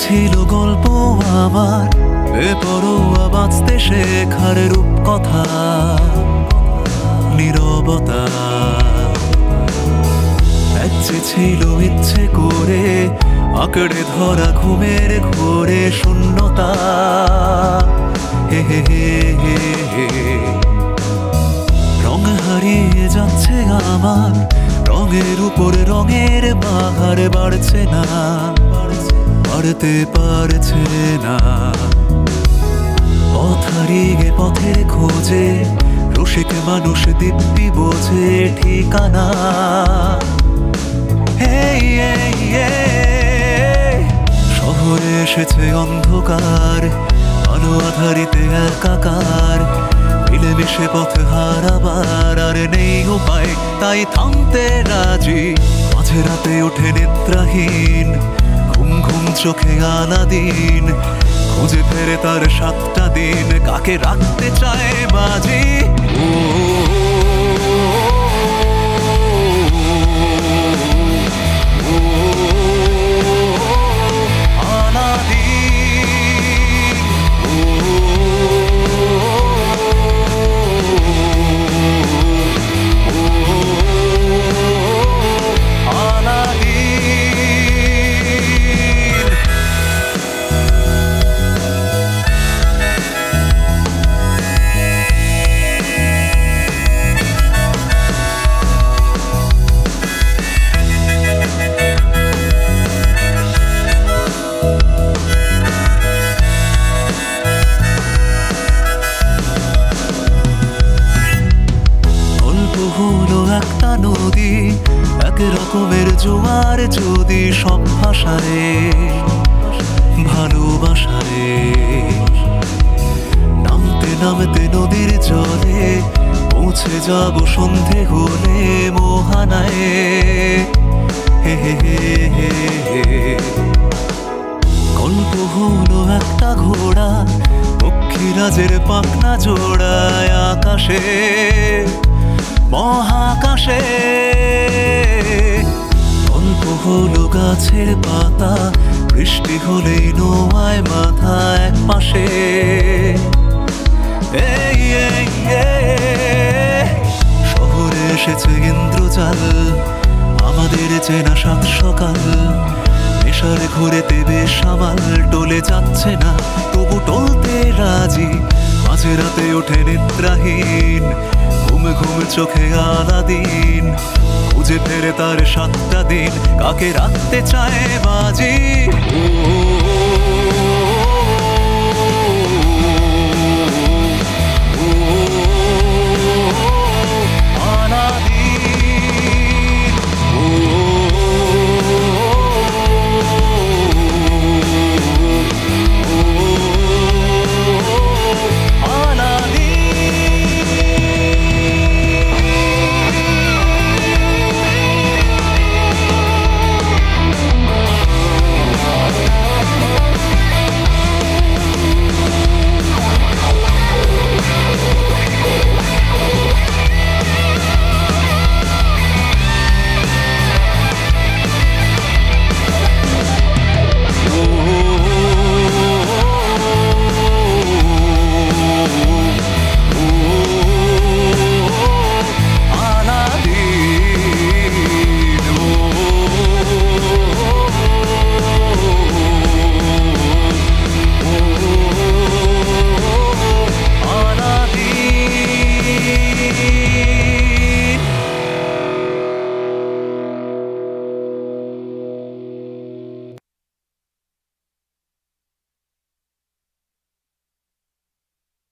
ছিল গল্প আমার বেপরোয়া বাঁচতে শেখার রূপকথা নীরবতা একচে ছিল ইচ্ছে করে আঁকড়ে ধরা ঘুমের ঘোরে শূন্যতা হে হে হে হে হে রং হারিয়ে যাচ্ছে আমার রঙের উপরে রঙের বাহার বাড়ছে না বাড়তে পারছে না পথ হারিয়ে পথের খোঁজে রসিক মানুষ দিব্যি বোঝে ঠিকানা শহরে এসেছে অন্ধকার আলো আধারিতে একাকার মিলেমিশে পথ হারাবার আর নেই উপায় তাই থামতে রাজি মাঝে রাতে ওঠে নিদ্রাহীন ঘুম ঘুম চোখে আলাদিন খুঁজে ফেরে তার 7টা দিন কাকে রাখতে চায় বাজি হলো একটা নদী এক রকমের জোয়ার যদি সব ভাষায় ভালোবাসায় নামতে নামতে নদীর জলে পৌঁছে যাব সন্ধে হলে মোহানায় হে হে হে হে হে গল্প হলো একটা ঘোড়া পক্ষীরাজের পাখনা জোড়ায় আকাশে মহাকাশে গল্প হলো গাছের পাতা বৃষ্টি হলেই নোয়ায় মাথা এক পাশে শহরে এসেছে ইন্দ্রজাল আমাদের চেনা 7 সকাল নেশার ঘুরেতে বেসামাল টলে যাচ্ছে না তবু টলতে রাজি মাঝে রাতে ওঠে নিদ্রাহীন ঘুম ঘুম চোখে আলাদিন খুঁজে ফেরে তার 7টা দিন কাকে রাখতে চায় বাজি